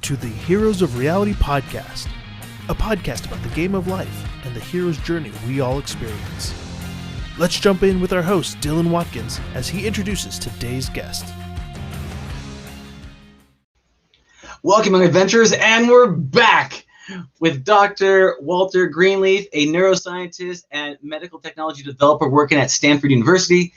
to the Heroes of Reality podcast, a podcast about the game of life and the hero's journey we all experience. Let's jump in with our host, Dylan Watkins, as he introduces today's guest. Welcome, young adventurers, and we're back with Dr. Walter Greenleaf, a neuroscientist and medical technology developer working at Stanford University.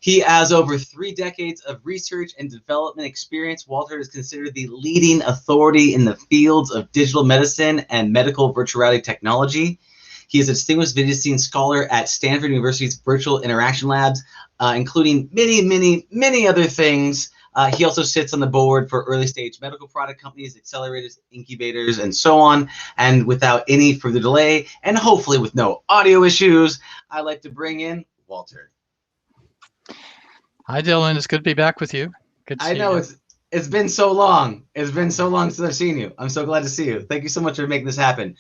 He has over 3 decades of research and development experience. Walter is considered the leading authority in the fields of digital medicine and medical virtual reality technology. He is a distinguished visiting scholar at Stanford University's Virtual Interaction Labs, including many other things. He also sits on the board for early stage medical product companies, accelerators, incubators, and so on. And without any further delay, and hopefully with no audio issues, I'd like to bring in Walter. Hi, Dylan. It's good to be back with you. Good to see you. I know it's been so long. It's been so long since I've seen you. I'm so glad to see you. Thank you so much for making this happen.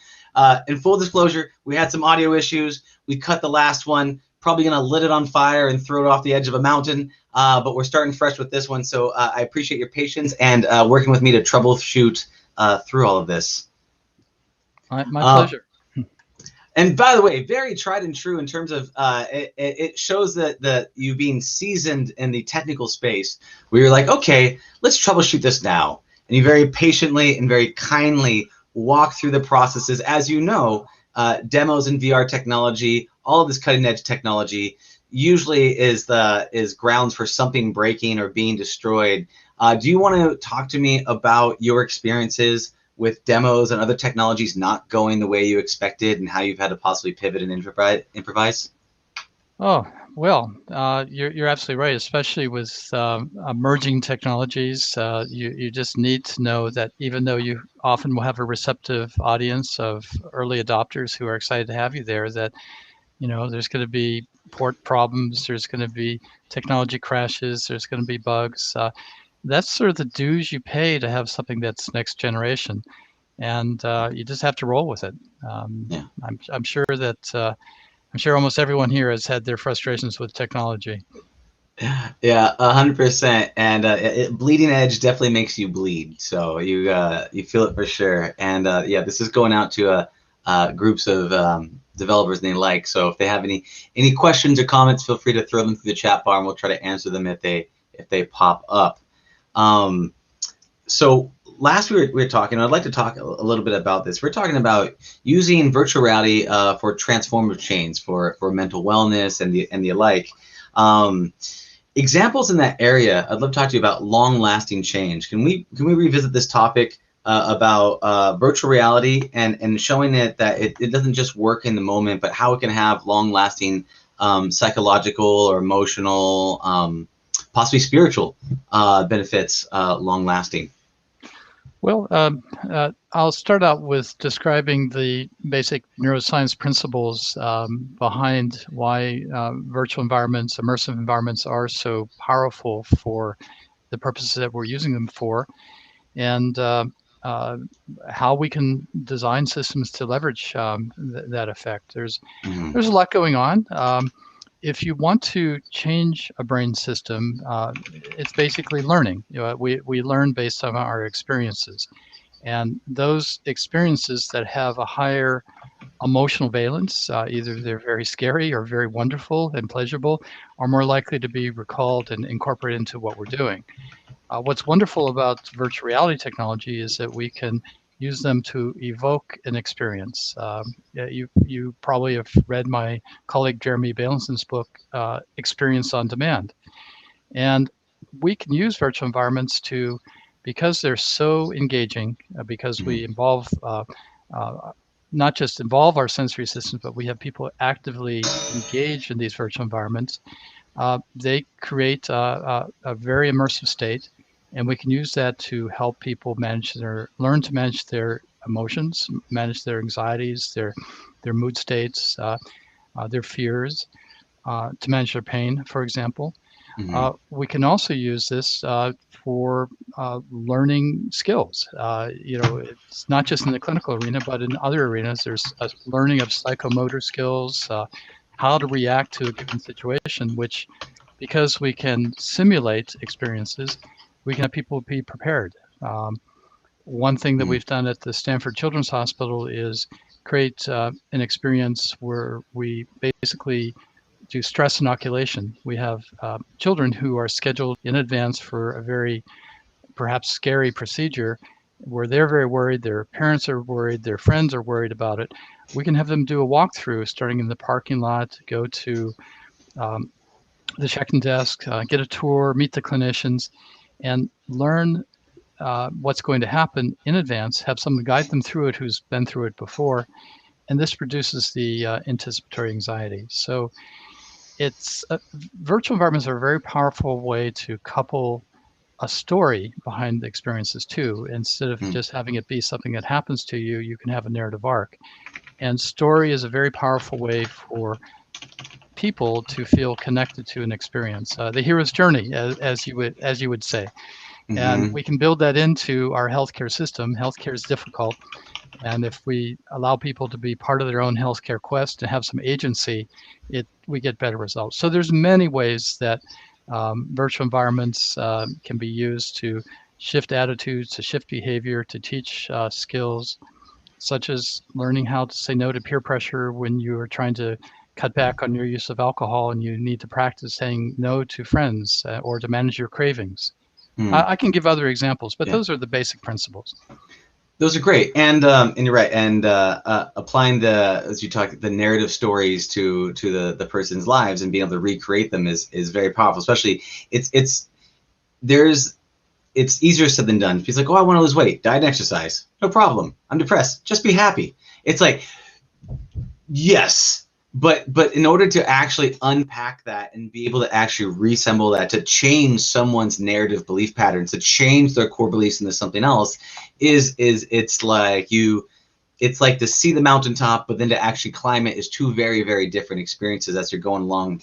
In full disclosure, we had some audio issues. We cut the last one. Probably going to lit it on fire and throw it off the edge of a mountain. But we're starting fresh with this one. So I appreciate your patience and working with me to troubleshoot through all of this. My pleasure. And by the way, very tried and true in terms of it shows that you being seasoned in the technical space where you're like, okay, let's troubleshoot this now. And you very patiently and very kindly walk through the processes. As you know, demos in VR technology, all of this cutting edge technology usually is grounds for something breaking or being destroyed. Do you want to talk to me about your experiences with demos and other technologies not going the way you expected and how you've had to possibly pivot and improvise? Oh, well, you're absolutely right, especially with emerging technologies. You just need to know that even though you often will have a receptive audience of early adopters who are excited to have you there, that there's going to be port problems, there's going to be technology crashes, there's going to be bugs. That's sort of the dues you pay to have something that's next generation, and you just have to roll with it. Yeah. I'm sure that I'm sure almost everyone here has had their frustrations with technology. Yeah, 100%. And bleeding edge definitely makes you bleed, so you feel it for sure. And yeah, this is going out to groups of developers they like. So if they have any questions or comments, feel free to throw them through the chat bar, and we'll try to answer them if they pop up. So last we were talking, I'd like to talk a little bit about this. We're talking about using virtual reality for transformative change, for mental wellness and the alike. Examples in that area, I'd love to talk to you about long-lasting change. Can we revisit this topic about virtual reality and showing it that it doesn't just work in the moment, but how it can have long-lasting psychological or emotional, possibly spiritual benefits long-lasting? Well, I'll start out with describing the basic neuroscience principles behind why virtual environments, immersive environments are so powerful for the purposes that we're using them for, and how we can design systems to leverage that effect. There's a lot going on. If you want to change a brain system, it's basically learning. We learn based on our experiences, and those experiences that have a higher emotional valence, either they're very scary or very wonderful and pleasurable, are more likely to be recalled and incorporated into what we're doing. What's wonderful about virtual reality technology is that we can use them to evoke an experience. You probably have read my colleague Jeremy Balancen's book, Experience on Demand. And we can use virtual environments because they're so engaging, because we involve, not just involve our sensory systems, but we have people actively engaged in these virtual environments. They create a very immersive state. And we can use that to help people learn to manage their emotions, manage their anxieties, their mood states, their fears, to manage their pain, for example. We can also use this for learning skills. It's not just in the clinical arena, but in other arenas. There's a learning of psychomotor skills, how to react to a given situation, which, because we can simulate experiences, we can have people be prepared. One thing that we've done at the Stanford Children's Hospital is create an experience where we basically do stress inoculation. We have children who are scheduled in advance for a very perhaps scary procedure where they're very worried, their parents are worried, their friends are worried about it. We can have them do a walkthrough starting in the parking lot, go to the check-in desk, get a tour, meet the clinicians, and learn what's going to happen in advance, have someone guide them through it who's been through it before, and this reduces the anticipatory anxiety. So it's virtual environments are a very powerful way to couple a story behind the experiences too. Instead of just having it be something that happens to you, you can have a narrative arc. And story is a very powerful way for people to feel connected to an experience, the hero's journey, as you would say. And we can build that into our healthcare system. Healthcare is difficult, and if we allow people to be part of their own healthcare quest and have some agency, we get better results. So there's many ways that virtual environments can be used to shift attitudes, to shift behavior, to teach skills, such as learning how to say no to peer pressure when you are trying to cut back on your use of alcohol and you need to practice saying no to friends or to manage your cravings. I can give other examples, but those are the basic principles. Those are great, and you're right. And applying as you talk, the narrative stories to the person's lives and being able to recreate them is very powerful. Especially, it's easier said than done. He's like, oh, I want to lose weight, diet and exercise, no problem. I'm depressed, just be happy. It's like, yes. But in order to actually unpack that and be able to actually reassemble that, to change someone's narrative belief patterns, to change their core beliefs into something else, it's like to see the mountaintop, but then to actually climb it is two very, very different experiences as you're going along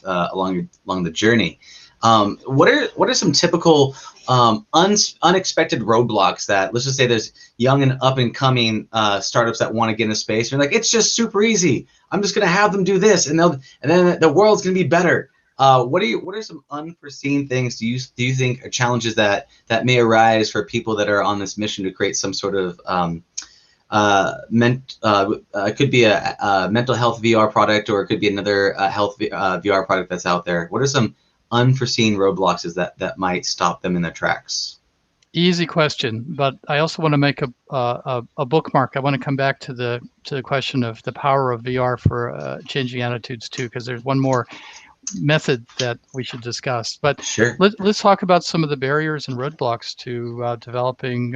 the journey. What are some typical unexpected roadblocks that, let's just say there's young and up and coming startups that want to get into space, and you're like, it's just super easy. I'm just going to have them do this, and then the world's going to be better. What are some unforeseen things do you think are challenges that may arise for people that are on this mission to create some sort of it could be a mental health VR product, or it could be another health VR product that's out there? What are some unforeseen roadblocks that might stop them in their tracks? Easy question, but I also want to make a bookmark. I want to come back to the question of the power of VR for changing attitudes too, because there's one more method that we should discuss. But sure, let's talk about some of the barriers and roadblocks to developing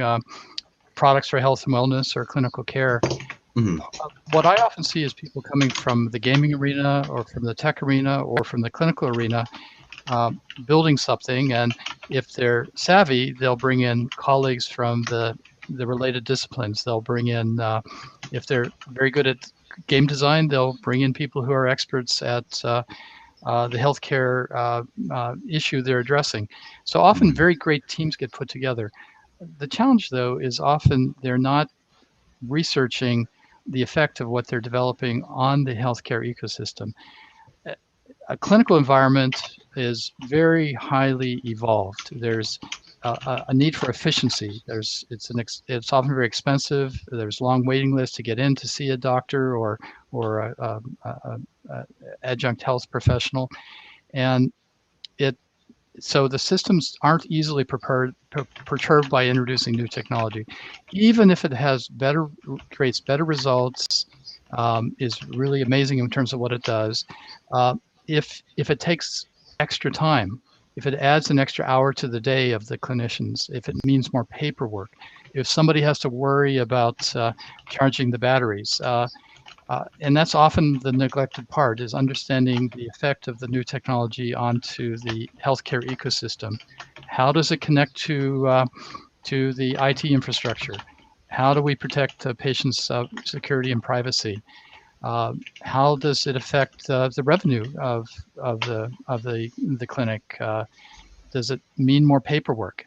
products for health and wellness or clinical care. What I often see is people coming from the gaming arena or from the tech arena or from the clinical arena, building something, and if they're savvy, they'll bring in colleagues from the related disciplines. They'll bring in, if they're very good at game design, they'll bring in people who are experts at the healthcare issue they're addressing. So often very great teams get put together. The challenge, though, is often they're not researching the effect of what they're developing on the healthcare ecosystem. A clinical environment is very highly evolved. There's a need for efficiency. It's often very expensive. There's long waiting lists to get in to see a doctor or a adjunct health professional, and so the systems aren't easily perturbed by introducing new technology, even if it creates better results, is really amazing in terms of what it does. If it takes extra time, if it adds an extra hour to the day of the clinicians, if it means more paperwork, if somebody has to worry about charging the batteries, and that's often the neglected part, is understanding the effect of the new technology onto the healthcare ecosystem. How does it connect to the IT infrastructure? How do we protect patients' security and privacy? How does it affect the revenue of the clinic? Does it mean more paperwork?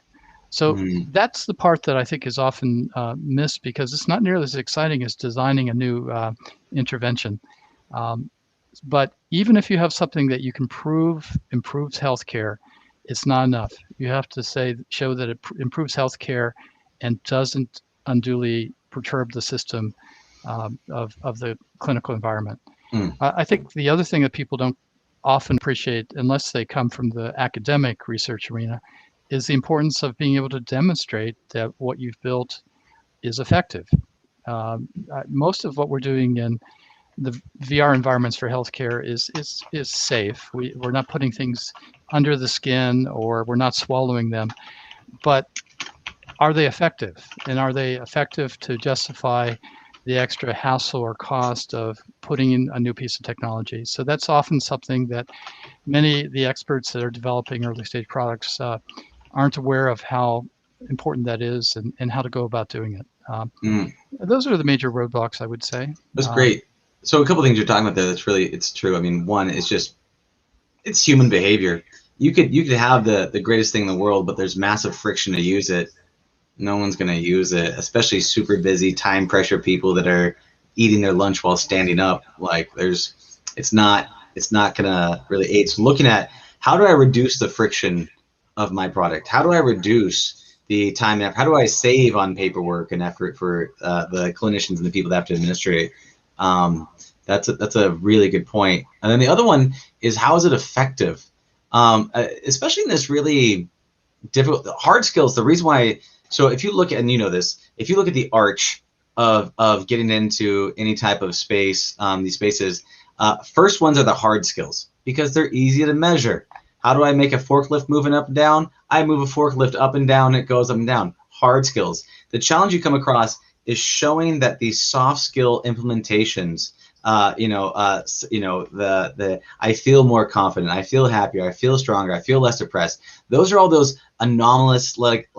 So that's the part that I think is often missed, because it's not nearly as exciting as designing a new intervention. But even if you have something that you can prove improves healthcare, it's not enough. You have to show that it improves healthcare and doesn't unduly perturb the system of the clinical environment. Mm. I think the other thing that people don't often appreciate, unless they come from the academic research arena, is the importance of being able to demonstrate that what you've built is effective. Most of what we're doing in the VR environments for healthcare is safe. We're not putting things under the skin, or we're not swallowing them, but are they effective? And are they effective to justify the extra hassle or cost of putting in a new piece of technology? So that's often something that many of the experts that are developing early stage products aren't aware of, how important that is, and how to go about doing it. Those are the major roadblocks, I would say. That's great. So a couple things you're talking about there, it's true. I mean, one is just, it's human behavior. You could have the greatest thing in the world, but there's massive friction to use it. No one's going to use it, especially super busy, time pressure people that are eating their lunch while standing up. Like, it's not going to really aid. So looking at, how do I reduce the friction of my product? How do I reduce the time and effort? How do I save on paperwork and effort for the clinicians and the people that have to administer it? That's a really good point. And then the other one is, how is it effective? Especially in this really difficult, hard skills. The reason why, so if you look at, and you know this, if you look at the arch of getting into any type of space, these spaces, first ones are the hard skills, because they're easy to measure. How do I make a forklift moving up and down? I move a forklift up and down, it goes up and down. Hard skills. The challenge you come across is showing that these soft skill implementations, I feel more confident, I feel happier, I feel stronger, I feel less depressed. Those are all those anomalous, like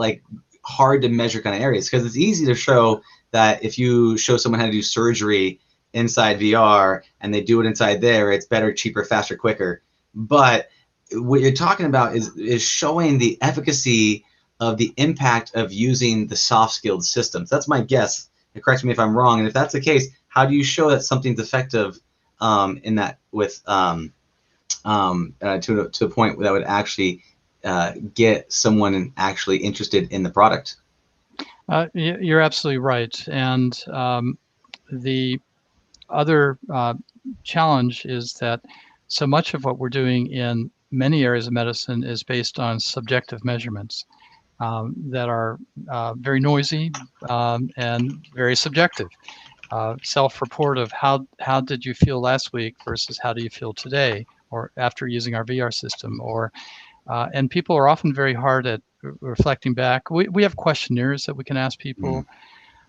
hard to measure kind of areas, because it's easy to show that if you show someone how to do surgery inside VR and they do it inside there, it's better, cheaper, faster, quicker. But what you're talking about is showing the efficacy of the impact of using the soft skilled systems. That's my guess. And correct me if I'm wrong. And if that's the case, how do you show that something's effective in that with to a point that would actually get someone actually interested in the product? You're absolutely right. And the other challenge is that so much of what we're doing in many areas of medicine is based on subjective measurements that are very noisy and very subjective. Self-report of how did you feel last week versus how do you feel today, or after using our VR system, or and people are often very hard at reflecting back. We have questionnaires that we can ask people.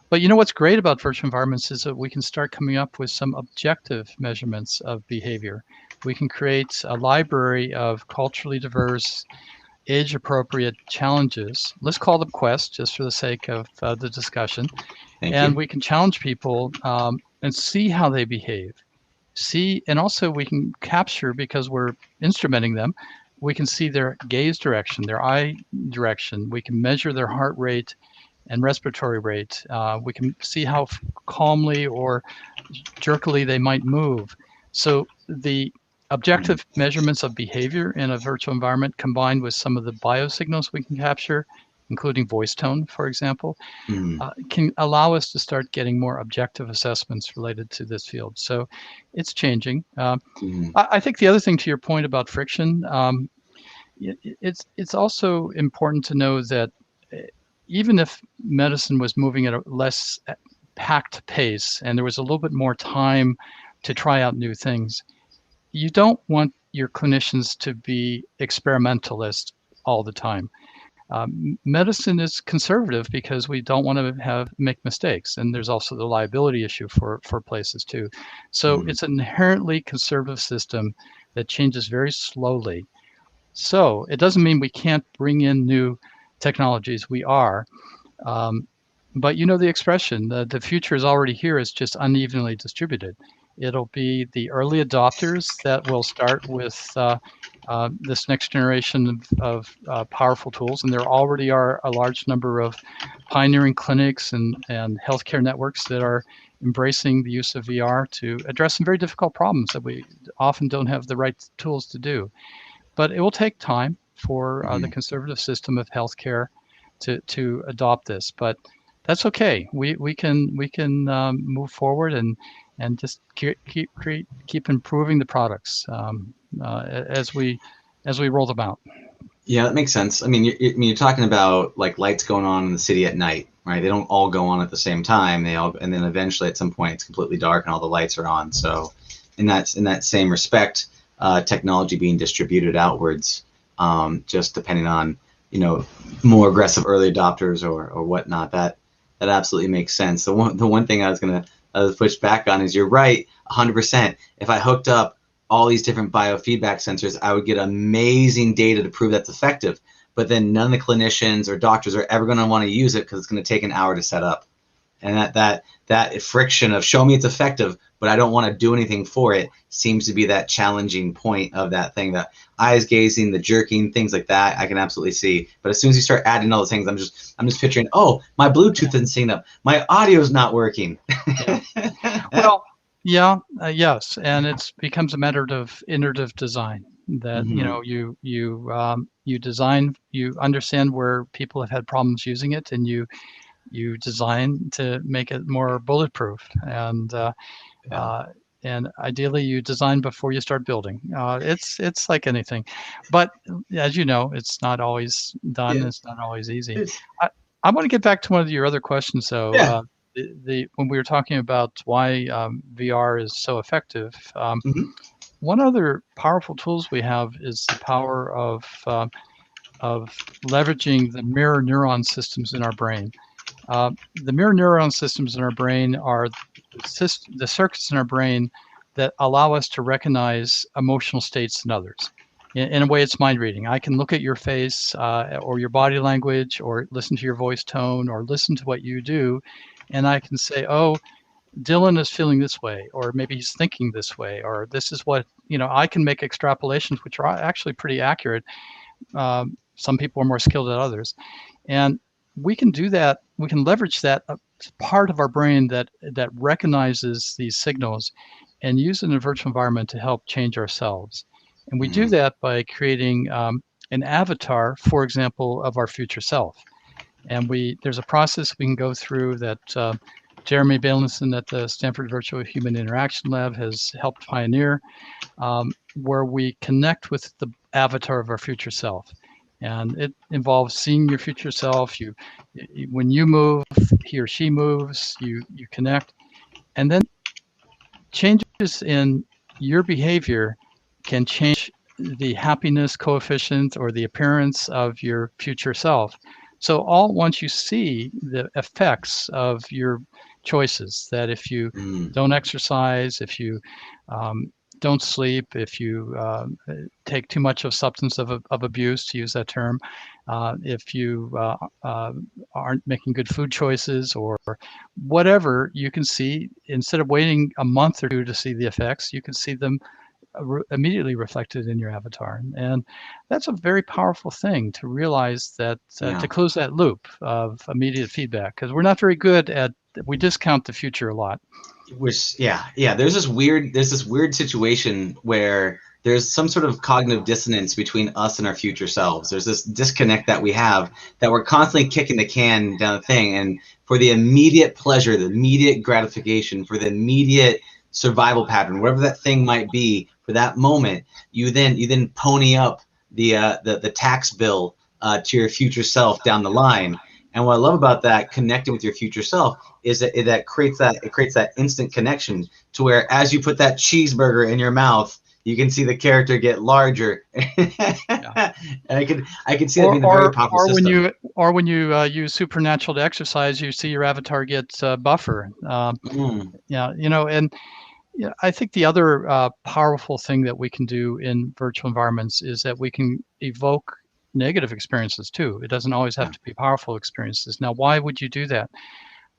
But you know what's great about virtual environments is that we can start coming up with some objective measurements of behavior. We can create a library of culturally diverse, age-appropriate challenges. Let's call them quests, just for the sake of the discussion. Thank and you. We can challenge people and see how they behave. And also we can capture, because we're instrumenting them, we can see their gaze direction, their eye direction. We can measure their heart rate and respiratory rate. We can see how calmly or jerkily they might move. So the objective measurements of behavior in a virtual environment, combined with some of the biosignals we can capture, including voice tone, for example, can allow us to start getting more objective assessments related to this field. So it's changing. I think the other thing, to your point about friction, it's also important to know that even if medicine was moving at a less packed pace and there was a little bit more time to try out new things, you don't want your clinicians to be experimentalists all the time. Medicine is conservative because we don't want to make mistakes, and there's also the liability issue for places too. So it's an inherently conservative system that changes very slowly. So it doesn't mean we can't bring in new technologies. We are. But you know the expression, the future is already here, it's just unevenly distributed. It'll be the early adopters that will start with this next generation of powerful tools. And there already are a large number of pioneering clinics and healthcare networks that are embracing the use of VR to address some very difficult problems that we often don't have the right tools to do. But it will take time for the conservative system of healthcare to adopt this. But that's okay. We can move forward and just keep improving the products as we roll them out. Yeah, that makes sense. I mean, you're talking about like lights going on in the city at night, right? They don't all go on at the same time. And then eventually at some point it's completely dark and all the lights are on. So in that same respect, technology being distributed outwards, just depending on, more aggressive early adopters or whatnot, that absolutely makes sense. The one thing I was push back on is you're right, 100%. If I hooked up all these different biofeedback sensors, I would get amazing data to prove that's effective. But then none of the clinicians or doctors are ever going to want to use it because it's going to take an hour to set up. And that friction of show me it's effective, but I don't want to do anything for it seems to be that challenging point of that thing. The eyes gazing, the jerking, things like that, I can absolutely see. But as soon as you start adding all those things, I'm just picturing, oh, my Bluetooth isn't synced up, my audio's not working. Yeah. Well, yeah, yes, and it becomes a matter of iterative design. That you design, you understand where people have had problems using it, and you design to make it more bulletproof. And ideally, you design before you start building. It's like anything, but as you know, it's not always done. Yeah. It's not always easy. I want to get back to one of your other questions, though. Yeah. When we were talking about why VR is so effective, Mhm. one other powerful tools we have is the power of leveraging the mirror neuron systems in our brain. The mirror neuron systems in our brain are the circuits in our brain that allow us to recognize emotional states in others. In a way, it's mind reading. I can look at your face or your body language or listen to your voice tone or listen to what you do, and I can say, oh, Dylan is feeling this way, or maybe he's thinking this way, or this is what, I can make extrapolations, which are actually pretty accurate. Some people are more skilled at others. And we can do that. We can leverage that part of our brain that recognizes these signals and use it in a virtual environment to help change ourselves. And we do that by creating an avatar, for example, of our future self. And there's a process we can go through that Jeremy Bailenson at the Stanford Virtual Human Interaction Lab has helped pioneer, where we connect with the avatar of our future self. And it involves seeing your future self. When you move, he or she moves, you connect. And then changes in your behavior can change the happiness coefficient or the appearance of your future self. So all once you see the effects of your choices, that if you don't exercise, if you don't sleep, if you take too much of substance of abuse, to use that term, if you aren't making good food choices or whatever, you can see, instead of waiting a month or two to see the effects, you can see them immediately reflected in your avatar. And that's a very powerful thing, to realize that, to close that loop of immediate feedback, because we're not very good at, we discount the future a lot. There's this weird situation where there's some sort of cognitive dissonance between us and our future selves. There's this disconnect that we have, that we're constantly kicking the can down the thing, and for the immediate pleasure, the immediate gratification, for the immediate survival pattern, whatever that thing might be for that moment, you then pony up the tax bill to your future self down the line. And what I love about that, connecting with your future self, is that it creates that instant connection to where, as you put that cheeseburger in your mouth, you can see the character get larger. And I can see that being a very powerful system. When you use supernatural to exercise, you see your avatar get buffer. And I think the other powerful thing that we can do in virtual environments is that we can evoke negative experiences too. It doesn't always have to be powerful experiences. Now, why would you do that?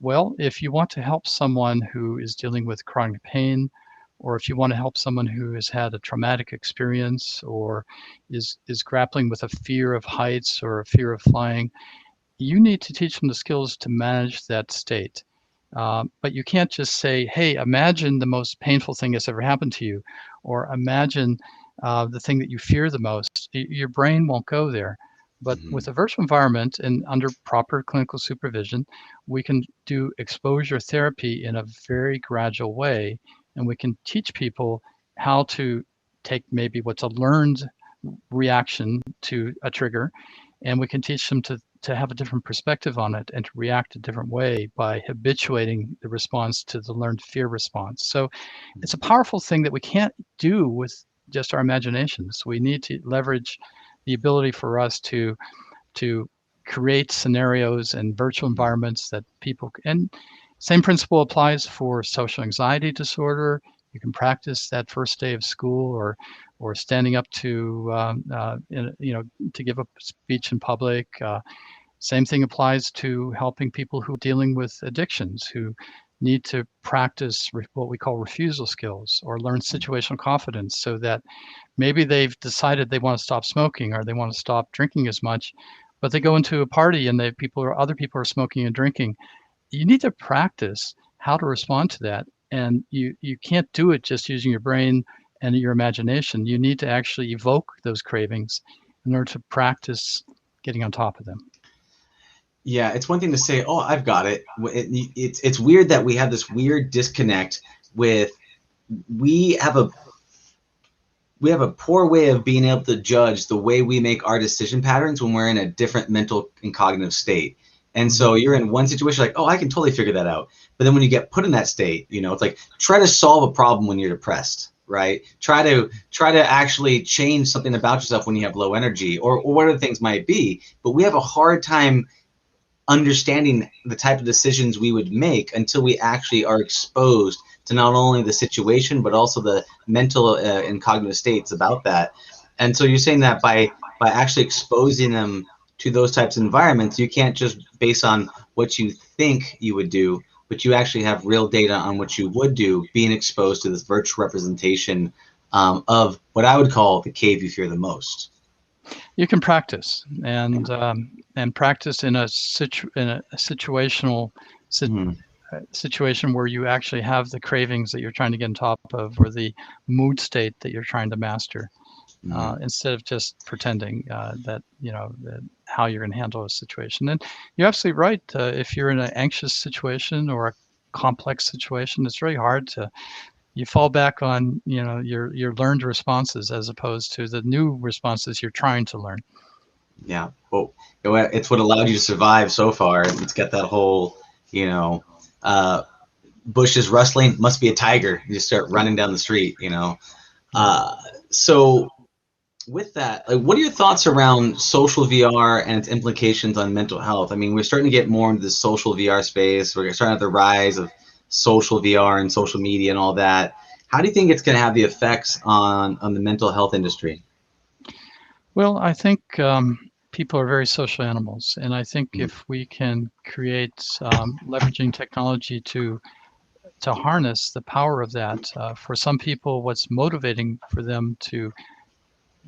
Well, if you want to help someone who is dealing with chronic pain, or if you want to help someone who has had a traumatic experience or is grappling with a fear of heights or a fear of flying, you need to teach them the skills to manage that state. But you can't just say, hey, imagine the most painful thing that's ever happened to you, or imagine the thing that you fear the most. Your brain won't go there. But with a virtual environment and under proper clinical supervision, we can do exposure therapy in a very gradual way, and we can teach people how to take maybe what's a learned reaction to a trigger, and we can teach them to have a different perspective on it and to react a different way by habituating the response to the learned fear response. So it's a powerful thing that we can't do with just our imaginations. We need to leverage the ability for us to create scenarios and virtual environments that people and same principle applies for social anxiety disorder. You can practice that first day of school, or standing up to to give a speech in public. Same thing applies to helping people who are dealing with addictions, who need to practice what we call refusal skills or learn situational confidence, so that maybe they've decided they want to stop smoking or they want to stop drinking as much, but they go into a party and other people are smoking and drinking. You need to practice how to respond to that. And you can't do it just using your brain and your imagination. You need to actually evoke those cravings in order to practice getting on top of them. Yeah, it's one thing to say, "Oh, I've got it." It's weird that we have this weird disconnect with we have a poor way of being able to judge the way we make our decision patterns when we're in a different mental and cognitive state. And so you're in one situation like, "Oh, I can totally figure that out." But then when you get put in that state, it's like try to solve a problem when you're depressed, right? Try to actually change something about yourself when you have low energy, or whatever the things might be. But we have a hard time understanding the type of decisions we would make until we actually are exposed to not only the situation but also the mental and cognitive states about that. And so you're saying that by actually exposing them to those types of environments, you can't just base on what you think you would do, but you actually have real data on what you would do, being exposed to this virtual representation of what I would call the cave you fear the most. You can practice and practice in a situational situation where you actually have the cravings that you're trying to get on top of, or the mood state that you're trying to master, instead of just pretending that how you're going to handle a situation. And you're absolutely right. If you're in an anxious situation or a complex situation, it's very hard to. You fall back on your learned responses as opposed to the new responses you're trying to learn. Yeah, well, it's what allowed you to survive so far. It's got that whole, bushes rustling, must be a tiger. You just start running down the street, So with that, what are your thoughts around social VR and its implications on mental health? I mean, we're starting to get more into the social VR space. We're starting to have the rise of social VR and social media and all that. How do you think it's going to have the effects on the mental health industry? Well, I think people are very social animals, and I think if we can create leveraging technology to harness the power of that, for some people, what's motivating for them to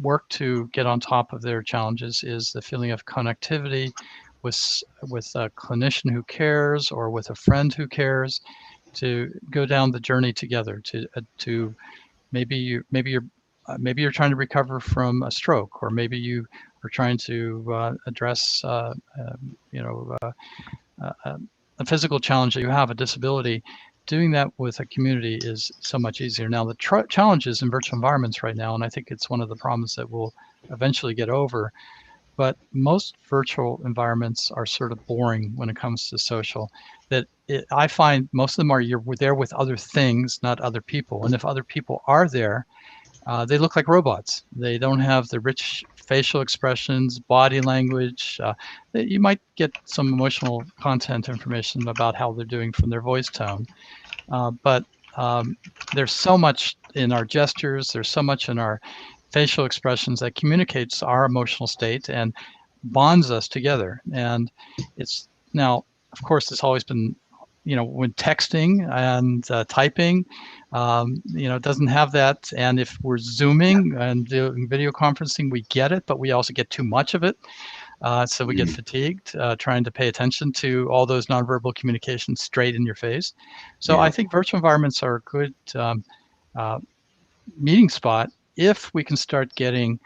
work to get on top of their challenges is the feeling of connectivity with a clinician who cares, or with a friend who cares, to go down the journey together. To maybe you're trying to recover from a stroke, or maybe you are trying to address a physical challenge that you have, a disability. Doing that with a community is so much easier. Now, the challenges in virtual environments right now, and I think it's one of the problems that we'll eventually get over, but most virtual environments are sort of boring when it comes to social. I find most of them you're there with other things, not other people. And if other people are there, they look like robots. They don't have the rich facial expressions, body language. You might get some emotional content information about how they're doing from their voice tone. But there's so much in our gestures, there's so much in our facial expressions that communicates our emotional state and bonds us together. And it's now, of course, it's always been, when texting and typing, it doesn't have that. And if we're Zooming and doing video conferencing, we get it, but we also get too much of it. So we get fatigued trying to pay attention to all those nonverbal communications straight in your face. So I think virtual environments are a good meeting spot if we can start getting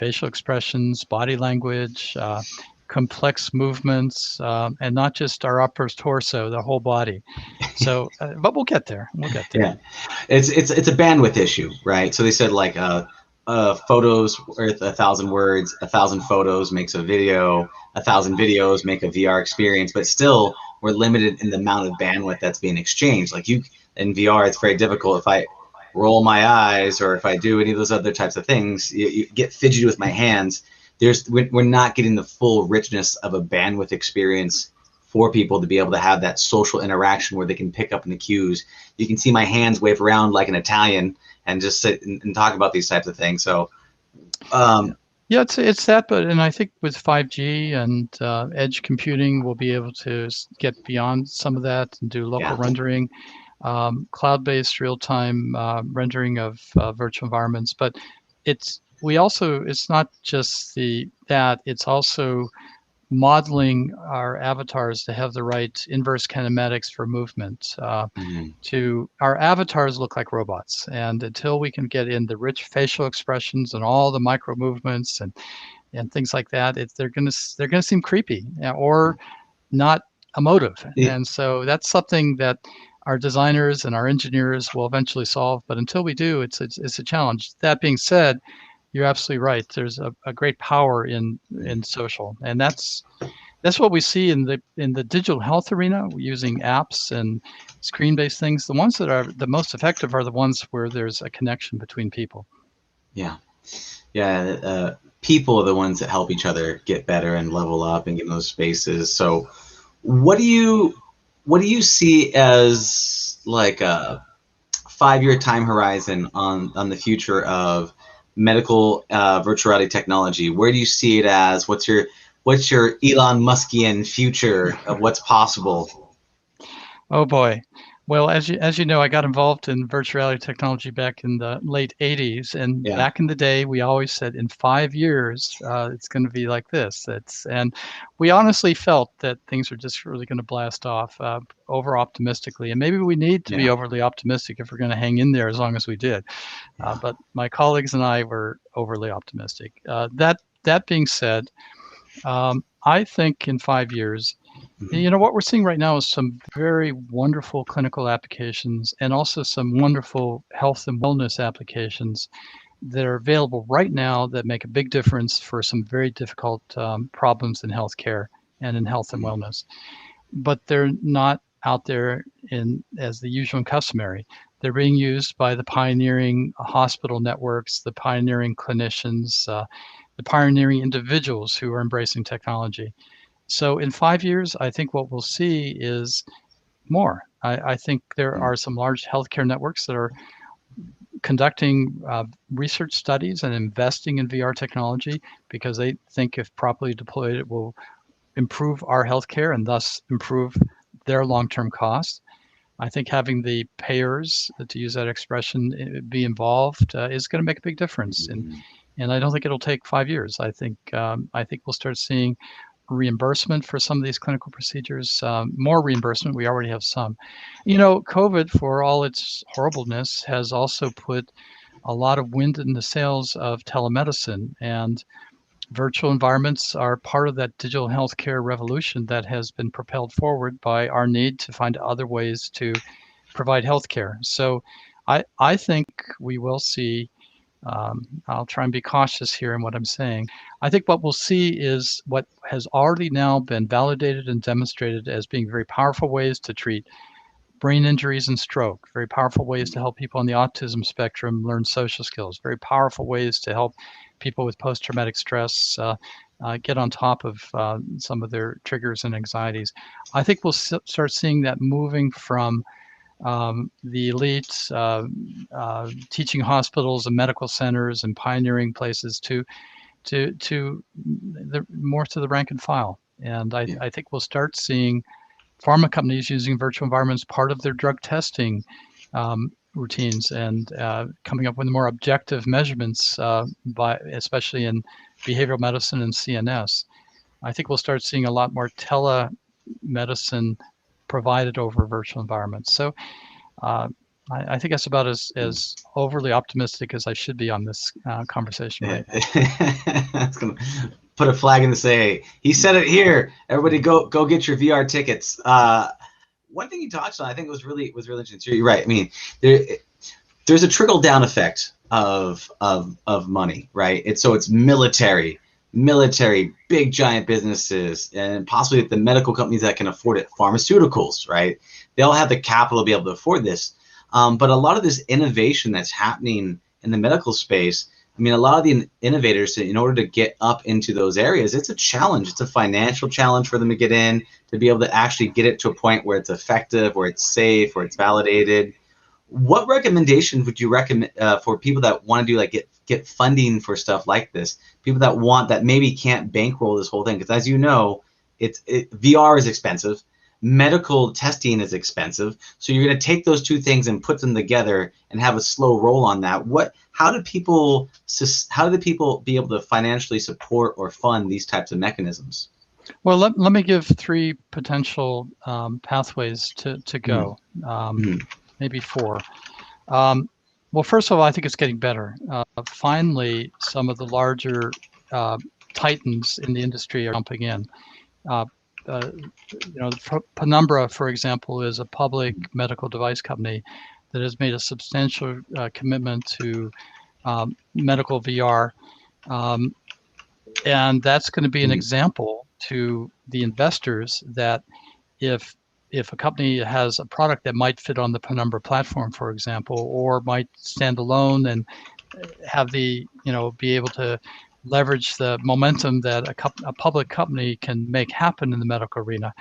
facial expressions, body language, complex movements, and not just our upper torso, the whole body. So, but we'll get there. We'll get there. Yeah, it's a bandwidth issue, right? So they said like photos worth 1,000 words, 1,000 photos makes a video, 1,000 videos make a VR experience, but still we're limited in the amount of bandwidth that's being exchanged. Like in VR, it's very difficult. If I roll my eyes or if I do any of those other types of things, you get fidgety with my hands. We're not getting the full richness of a bandwidth experience for people to be able to have that social interaction where they can pick up in the cues. You can see my hands wave around like an Italian and just sit and talk about these types of things. So, yeah, it's that, and I think with 5G and edge computing, we'll be able to get beyond some of that and do local rendering, cloud-based real-time rendering of virtual environments. But it's not just it's also modeling our avatars to have the right inverse kinematics for movement. Our avatars look like robots, and until we can get in the rich facial expressions and all the micro movements and things like that, they're gonna seem creepy or not emotive. And so that's something that our designers and our engineers will eventually solve. But until we do, it's a challenge. That being said, you're absolutely right. There's a great power in social, and that's what we see in the digital health arena using apps and screen-based things. The ones that are the most effective are the ones where there's a connection between people. Yeah. People are the ones that help each other get better and level up and get in those spaces. So, what do you see as like a 5-year time horizon on the future of medical virtual reality technology? Where do you see it as? What's your Elon Muskian future of what's possible? Oh boy. Well, as you know, I got involved in virtual reality technology back in the late 80s, and back in the day, we always said in 5 years it's going to be like this. And we honestly felt that things were just really going to blast off over optimistically, and maybe we need to be overly optimistic if we're going to hang in there as long as we did. But my colleagues and I were overly optimistic. That being said, I think in 5 years, what we're seeing right now is some very wonderful clinical applications and also some wonderful health and wellness applications that are available right now that make a big difference for some very difficult problems in healthcare and in health and wellness. But they're not out there as the usual and customary. They're being used by the pioneering hospital networks, the pioneering clinicians, the pioneering individuals who are embracing technology. So in 5 years, I think what we'll see is more. I think there are some large healthcare networks that are conducting research studies and investing in VR technology because they think if properly deployed, it will improve our healthcare and thus improve their long-term costs. I think having the payers, to use that expression, be involved is going to make a big difference. And I don't think it'll take 5 years. I think we'll start seeing reimbursement for some of these clinical procedures, more reimbursement. We already have some. COVID, for all its horribleness, has also put a lot of wind in the sails of telemedicine, and virtual environments are part of that digital healthcare revolution that has been propelled forward by our need to find other ways to provide healthcare. So I think we will see, I'll try and be cautious here in what I'm saying. I think what we'll see is what has already now been validated and demonstrated as being very powerful ways to treat brain injuries and stroke, very powerful ways to help people on the autism spectrum learn social skills, very powerful ways to help people with post-traumatic stress get on top of some of their triggers and anxieties. I think we'll start seeing that moving from the elite teaching hospitals and medical centers and pioneering places to more to the rank and file. And I think we'll start seeing pharma companies using virtual environments part of their drug testing routines and coming up with more objective measurements, especially in behavioral medicine and CNS. I think we'll start seeing a lot more telemedicine provided over virtual environments. So I think that's about as overly optimistic as I should be on this conversation right now. That's gonna put a flag in the say. He said it here. Everybody, go get your VR tickets. One thing you touched on, I think was really interesting. So you're right. I mean, there's a trickle down effect of money, right? It's military, big giant businesses, and possibly the medical companies that can afford it, pharmaceuticals, right? They all have the capital to be able to afford this. But a lot of this innovation that's happening in the medical space, I mean, a lot of the innovators, in order to get up into those areas, it's a challenge. It's a financial challenge for them to get in, to be able to actually get it to a point where it's effective, where it's safe, where it's validated. What recommendation would you recommend for people that want to do, like, get funding for stuff like this? People that maybe can't bankroll this whole thing, because as you know, VR is expensive. Medical testing is expensive, so you're going to take those two things and put them together and have a slow roll on that. How do people be able to financially support or fund these types of mechanisms? Well, let me give three potential pathways to go, maybe four. Well, first of all, I think it's getting better. Finally, some of the larger titans in the industry are jumping in. Penumbra, for example, is a public medical device company that has made a substantial commitment to medical VR, and that's going to be an example to the investors that if a company has a product that might fit on the Penumbra platform, for example, or might stand alone and have be able to leverage the momentum that a public company can make happen in the medical arena,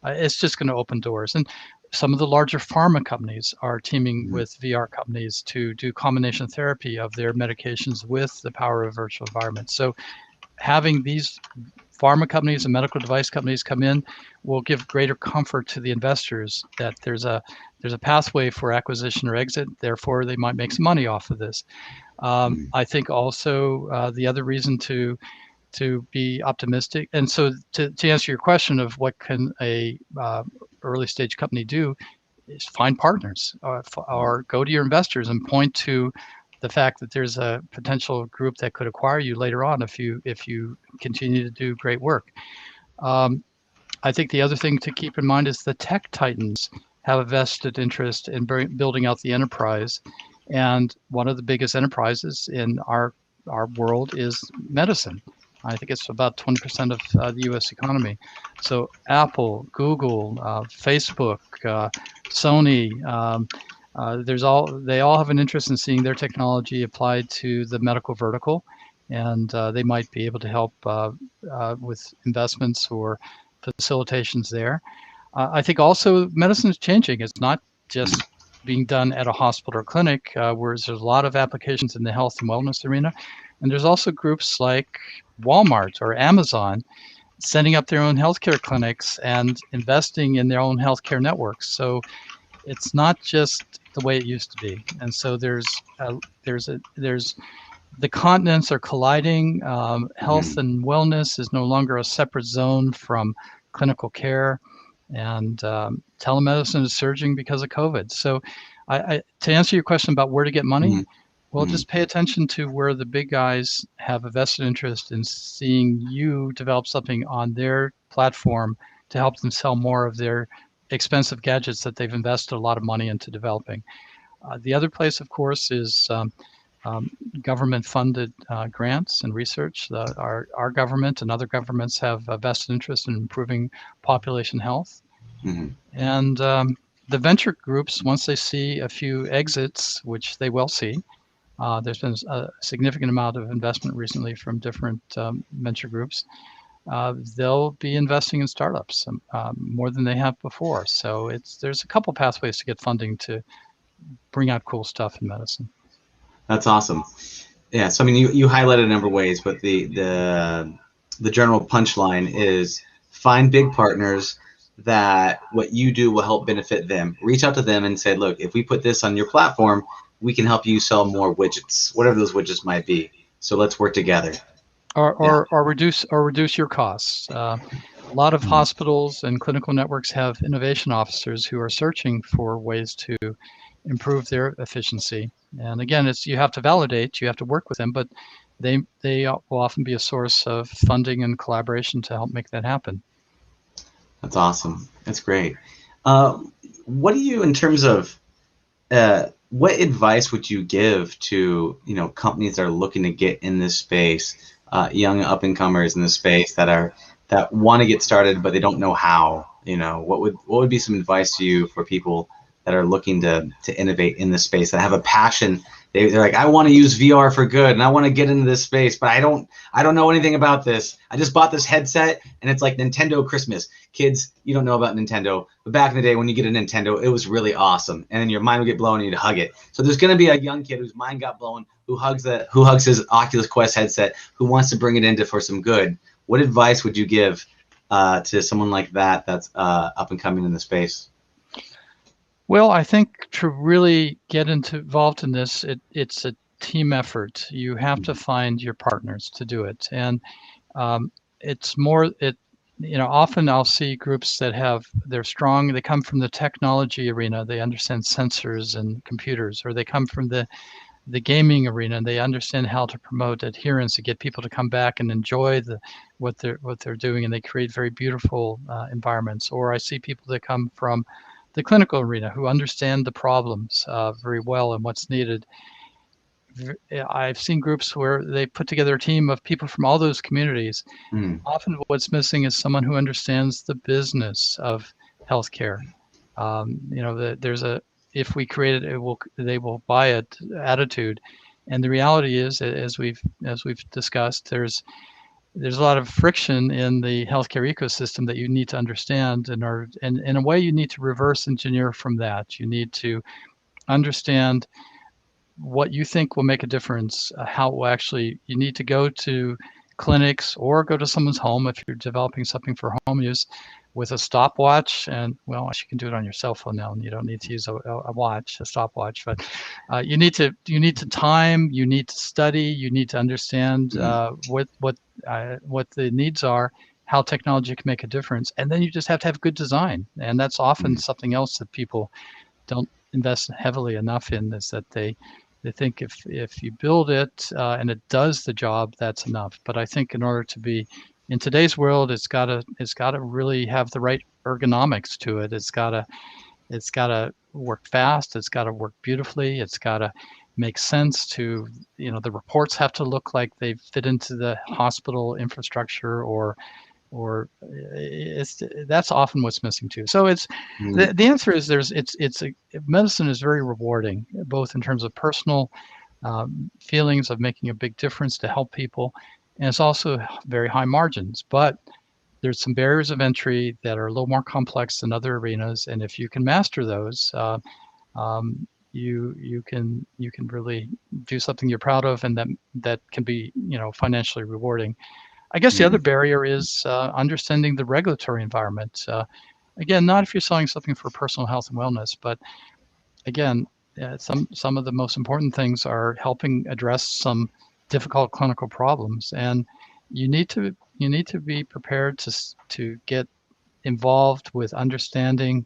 it's just going to open doors. And some of the larger pharma companies are teaming with VR companies to do combination therapy of their medications with the power of virtual environments. So having these pharma companies and medical device companies come in will give greater comfort to the investors that there's a pathway for acquisition or exit. Therefore, they might make some money off of this. I think also the other reason to be optimistic, and so to answer your question of what can a early stage company do, is find partners or go to your investors and point to the fact that there's a potential group that could acquire you later on if you continue to do great work. I think the other thing to keep in mind is the tech titans have a vested interest in building out the enterprise. And one of the biggest enterprises in our world is medicine. I think it's about 20% of the U.S. economy. So Apple, Google, Facebook, Sony, they all have an interest in seeing their technology applied to the medical vertical, and they might be able to help with investments or facilitations there. I think also medicine is changing. It's not just being done at a hospital or clinic, whereas there's a lot of applications in the health and wellness arena. And there's also groups like Walmart or Amazon setting up their own healthcare clinics and investing in their own healthcare networks. So it's not just the way it used to be. And so there's the continents are colliding. Health and wellness is no longer a separate zone from clinical care. And telemedicine is surging because of COVID. So to answer your question about where to get money, well, just pay attention to where the big guys have a vested interest in seeing you develop something on their platform to help them sell more of their expensive gadgets that they've invested a lot of money into developing. The other place, of course, is government-funded grants and research. Our government and other governments have a vested interest in improving population health. And the venture groups, once they see a few exits, which they will see, there's been a significant amount of investment recently from different venture groups. They'll be investing in startups more than they have before. So there's a couple pathways to get funding to bring out cool stuff in medicine. That's awesome. Yeah. So I mean, you highlighted a number of ways, but the general punchline is find big partners that what you do will help benefit them. Reach out to them and say, look, if we put this on your platform, we can help you sell more widgets, whatever those widgets might be. So let's work together. Or reduce your costs. A lot of hospitals and clinical networks have innovation officers who are searching for ways to improve their efficiency. And again, you have to validate, you have to work with them, but they will often be a source of funding and collaboration to help make that happen. That's awesome. That's great. What do you, in terms of what advice would you give to companies that are looking to get in this space, young up and comers in this space that want to get started but they don't know how? What would be some advice to you for people that are looking to innovate in this space, that have a passion? They're like, I want to use VR for good, and I want to get into this space, but I don't know anything about this. I just bought this headset, and it's like Nintendo Christmas. Kids, you don't know about Nintendo, but back in the day when you get a Nintendo, it was really awesome, and then your mind would get blown, and you'd hug it. So there's going to be a young kid whose mind got blown, who hugs his Oculus Quest headset, who wants to bring it into for some good. What advice would you give to someone like that that's up and coming in the space? Well, I think to really get involved in this, it's a team effort. You have to find your partners to do it, and it's more. Often I'll see groups that they're strong. They come from the technology arena. They understand sensors and computers, or they come from the gaming arena, and they understand how to promote adherence to get people to come back and enjoy what they're doing, and they create very beautiful environments. Or I see people that come from the clinical arena who understand the problems very well and what's needed. I've seen groups where they put together a team of people from all those communities. Often what's missing is someone who understands the business of healthcare. There's if we create it, they will buy it attitude. And the reality is, as we've discussed, there's a lot of friction in the healthcare ecosystem that you need to understand, and in a way you need to reverse engineer from that. You need to understand what you think will make a difference, how it will actually, you need to go to clinics or go to someone's home if you're developing something for home use with a stopwatch. And well, you can do it on your cell phone now, and you don't need to use a stopwatch. But you need to time, you need to study, you need to understand what the needs are, how technology can make a difference, and then you just have to have good design. And that's often something else that people don't invest heavily enough in, is that they think if you build it and it does the job, that's enough. But I think in order to be in today's world, it's got to really have the right ergonomics to it. It's got to work fast. It's got to work beautifully. It's got to make sense to, the reports have to look like they fit into the hospital infrastructure, or that's often what's missing too. So the answer is medicine is very rewarding, both in terms of personal feelings of making a big difference to help people, and it's also very high margins. But there's some barriers of entry that are a little more complex than other arenas, and if you can master those, you can really do something you're proud of, and that can be financially rewarding. I guess the other barrier is understanding the regulatory environment. Again, not if you're selling something for personal health and wellness, but again, some of the most important things are helping address some difficult clinical problems, and you need to be prepared to get involved with understanding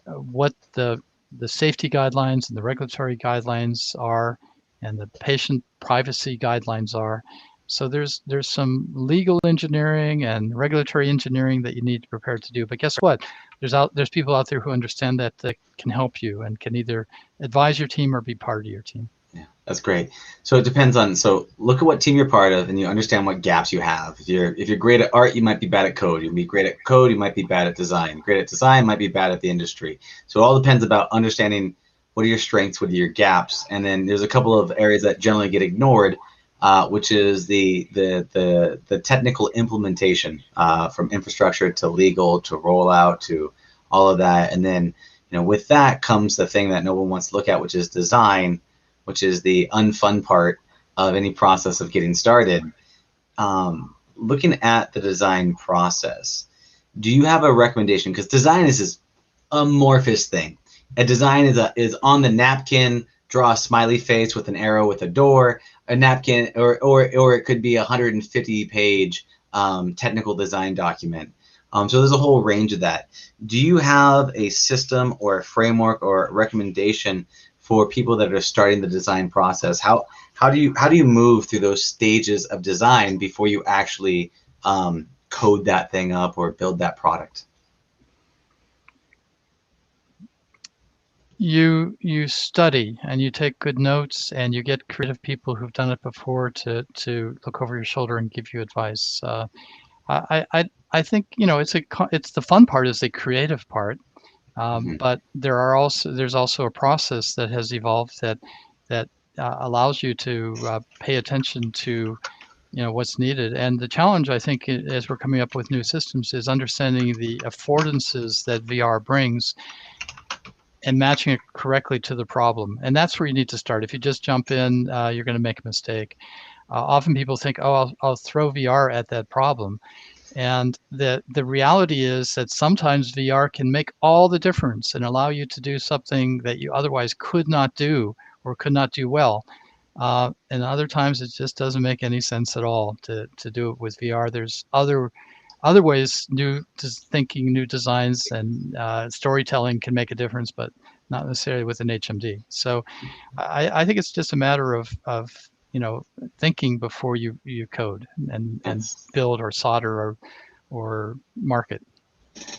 what the safety guidelines and the regulatory guidelines are, and the patient privacy guidelines are. So there's some legal engineering and regulatory engineering that you need to prepare to do. But guess what? There's people out there who understand that can help you and can either advise your team or be part of your team. Yeah, that's great. So it depends on. So look at what team you're part of, and you understand what gaps you have. If you're great at art, you might be bad at code. You'll be great at code, you might be bad at design. Great at design, might be bad at the industry. So it all depends about understanding what are your strengths, what are your gaps, and then there's a couple of areas that generally get ignored. Which is the technical implementation, from infrastructure to legal to rollout to all of that. And then with that comes the thing that no one wants to look at, which is design, which is the unfun part of any process of getting started. Looking at the design process, do you have a recommendation? Because design is this amorphous thing. A design is on the napkin. Draw a smiley face with an arrow with a door, a napkin, or it could be a 150-page technical design document. So there's a whole range of that. Do you have a system or a framework or a recommendation for people that are starting the design process? How do you move through those stages of design before you actually code that thing up or build that product? You study and you take good notes, and you get creative people who've done it before to look over your shoulder and give you advice. I think it's the fun part is the creative part, Mhm. but there's also a process that has evolved that allows you to pay attention to what's needed. And the challenge, I think, as we're coming up with new systems, is understanding the affordances that VR brings and matching it correctly to the problem. And that's where you need to start. If you just jump in, you're going to make a mistake. Often people think, oh, I'll throw VR at that problem. And the reality is that sometimes VR can make all the difference and allow you to do something that you otherwise could not do or could not do well. And other times it just doesn't make any sense at all to do it with VR. There's other ways, thinking, new designs, and storytelling can make a difference, but not necessarily with an HMD. So I think it's just a matter of thinking before you code and That's build or solder or market.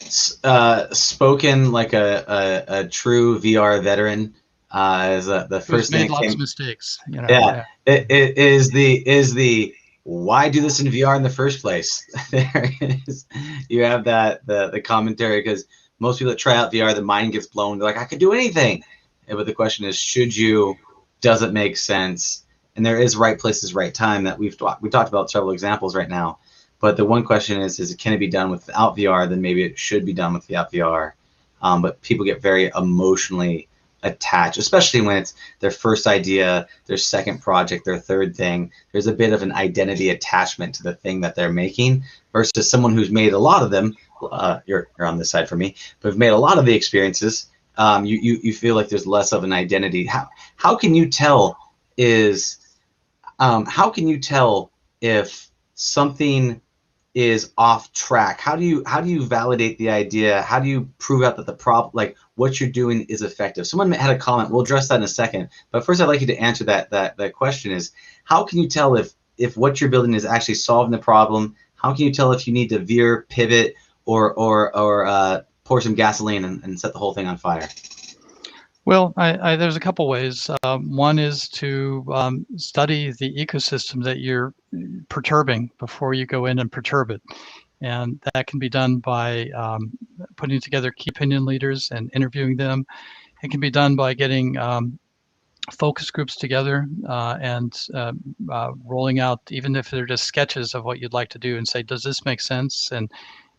spoken like a true VR veteran. Is the Who's first thing made that lots came. of mistakes, Yeah, yeah. it is the why do this in VR in the first place? There is, you have the commentary, because most people that try out VR, the mind gets blown. They're like, I could do anything. But the question is, should you? Does it make sense? And there is right places, right time that we talked about several examples right now. But the one question is can it be done without VR? Then maybe it should be done without VR. But people get very emotionally attached, especially when it's their first idea, their second project, their third thing. There's a bit of an identity attachment to the thing that they're making versus someone who's made a lot of them. You're on this side for me, but have made a lot of the experiences. You feel like there's less of an identity. How can you tell how can you tell if something is off track? How do you validate the idea? How do you prove out that the problem, like what you're doing, is effective? Someone had a comment. We'll address that in a second. But first, I'd like you to answer that question: is how can you tell if what you're building is actually solving the problem? How can you tell if you need to veer, pivot, or pour some gasoline and set the whole thing on fire? Well, there's a couple ways. One is to study the ecosystem that you're perturbing before you go in and perturb it. And that can be done by putting together key opinion leaders and interviewing them. It can be done by getting focus groups together and rolling out, even if they're just sketches of what you'd like to do, and say, does this make sense? And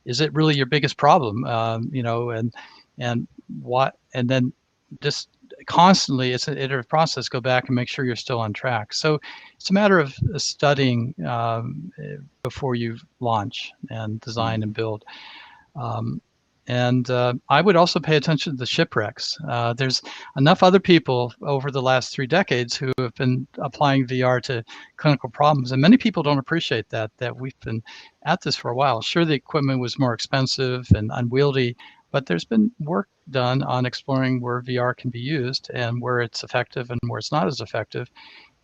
is it really your biggest problem? And what, and then just constantly, it's an iterative process, go back and make sure you're still on track. So it's a matter of studying before you launch and design and build. And I would also pay attention to the shipwrecks. There's enough other people over the last 3 decades who have been applying VR to clinical problems, and many people don't appreciate that we've been at this for a while. Sure, the equipment was more expensive and unwieldy, but there's been work done on exploring where VR can be used and where it's effective and where it's not as effective.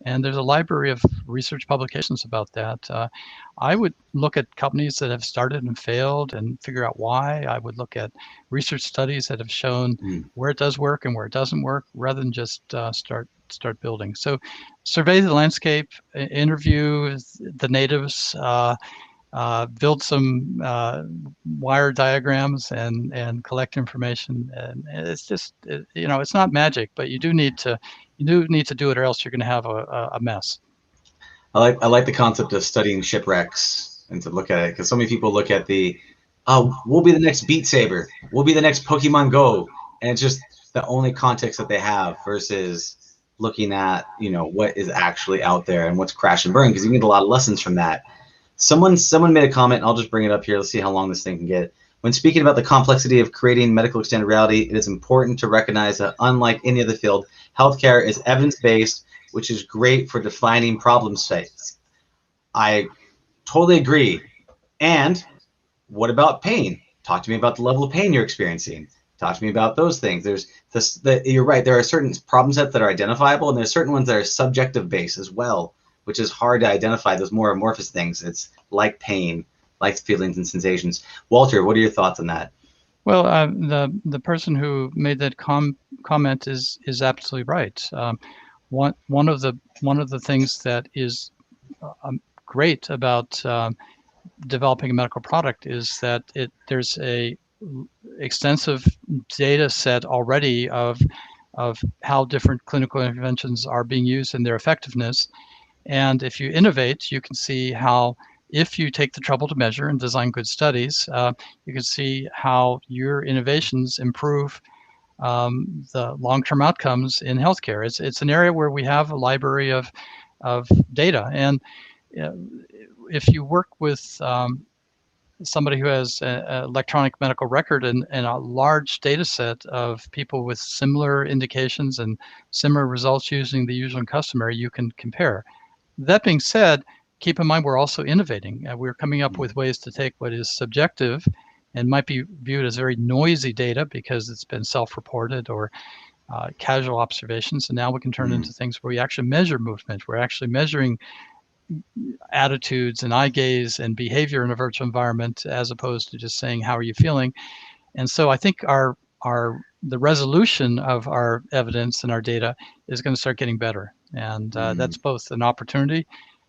And there's a library of research publications about that. I would look at companies that have started and failed and figure out why. I would look at research studies that have shown where it does work and where it doesn't work, rather than just start building. So survey the landscape, interview the natives, build some wire diagrams and collect information. And it's just, it's not magic, but you do need to do it, or else you're going to have a mess. I like the concept of studying shipwrecks and to look at it, because so many people look at we'll be the next Beat Saber, we'll be the next Pokemon Go, and it's just the only context that they have versus looking at what is actually out there and what's crash and burn, because you get a lot of lessons from that. Someone made a comment, and I'll just bring it up here. Let's see how long this thing can get. When speaking about the complexity of creating medical extended reality, it is important to recognize that unlike any other field, healthcare is evidence-based, which is great for defining problem states. I totally agree. And what about pain? Talk to me about the level of pain you're experiencing. Talk to me about those things. There's this, you're right. There are certain problem sets that are identifiable, and there's certain ones that are subjective based as well, which is hard to identify. Those more amorphous things. It's like pain, like feelings and sensations. Walter, what are your thoughts on that? Well, the person who made that comment is absolutely right. One of the things that is great about developing a medical product is that there's a extensive data set already of how different clinical interventions are being used and their effectiveness. And if you innovate, you can see how, if you take the trouble to measure and design good studies, you can see how your innovations improve the long-term outcomes in healthcare. It's an area where we have a library of data, and if you work with somebody who has an electronic medical record and a large data set of people with similar indications and similar results using the usual and customary, you can compare. That being said, keep in mind we're also innovating. We're coming up with ways to take what is subjective and might be viewed as very noisy data because it's been self-reported or casual observations, and now we can turn into things where we actually measure movement. We're actually measuring attitudes and eye gaze and behavior in a virtual environment, as opposed to just saying, how are you feeling? And so I think the resolution of our evidence and our data is going to start getting better. And that's both an opportunity.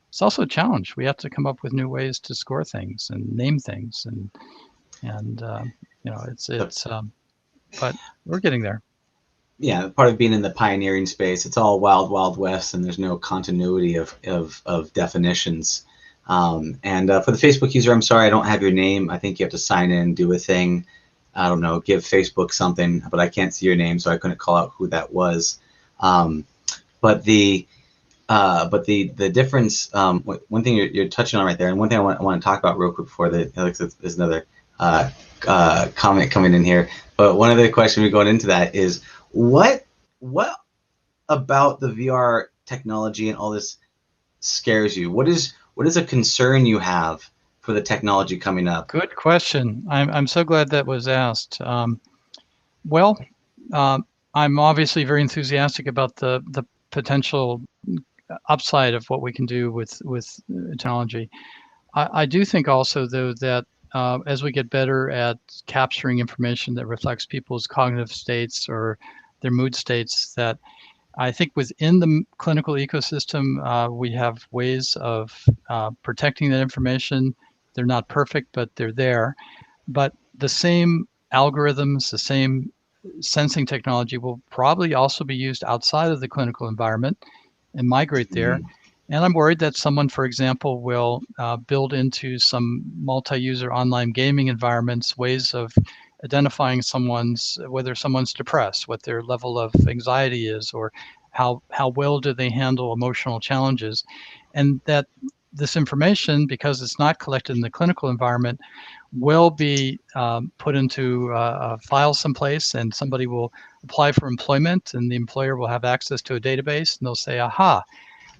It's also a challenge. We have to come up with new ways to score things and name things. And but we're getting there. Yeah, part of being in the pioneering space, it's all wild, wild west, and there's no continuity of definitions. And for the Facebook user, I'm sorry, I don't have your name. I think you have to sign in, do a thing. I don't know, give Facebook something, but I can't see your name, so I couldn't call out who that was. But the difference, one thing you're touching on right there, and one thing I want to talk about real quick before there's another comment coming in here. But one other question we're going into that is, what about the VR technology and all this scares you? What is a concern you have for the technology coming up? Good question. I'm so glad that was asked. I'm obviously very enthusiastic about the potential upside of what we can do with technology. I do think also, though, that as we get better at capturing information that reflects people's cognitive states or their mood states, that I think within the clinical ecosystem, we have ways of protecting that information. They're not perfect, but they're there. But the same algorithms, the same sensing technology will probably also be used outside of the clinical environment and migrate there. And I'm worried that someone, for example, will build into some multi-user online gaming environments ways of identifying whether someone's depressed, what their level of anxiety is, or how well do they handle emotional challenges. And that this information, because it's not collected in the clinical environment, will be put into a file someplace, and somebody will apply for employment, and the employer will have access to a database, and they'll say, aha,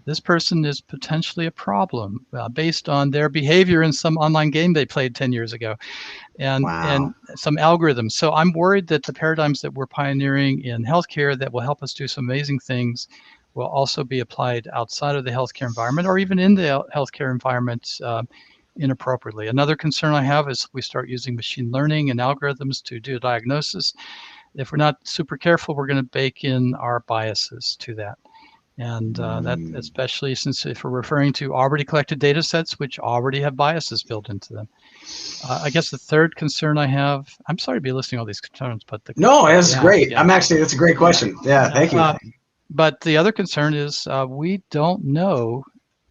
this person is potentially a problem based on their behavior in some online game they played 10 years ago and some algorithms. So I'm worried that the paradigms that we're pioneering in healthcare that will help us do some amazing things will also be applied outside of the healthcare environment, or even in the healthcare environment inappropriately. Another concern I have is we start using machine learning and algorithms to do a diagnosis. If we're not super careful, we're going to bake in our biases to that. And that, especially since if we're referring to already collected data sets, which already have biases built into them. I guess the third concern I have, I'm sorry to be listing all these concerns, but no, that's great. Yeah. That's a great question. Yeah, thank you. But the other concern is we don't know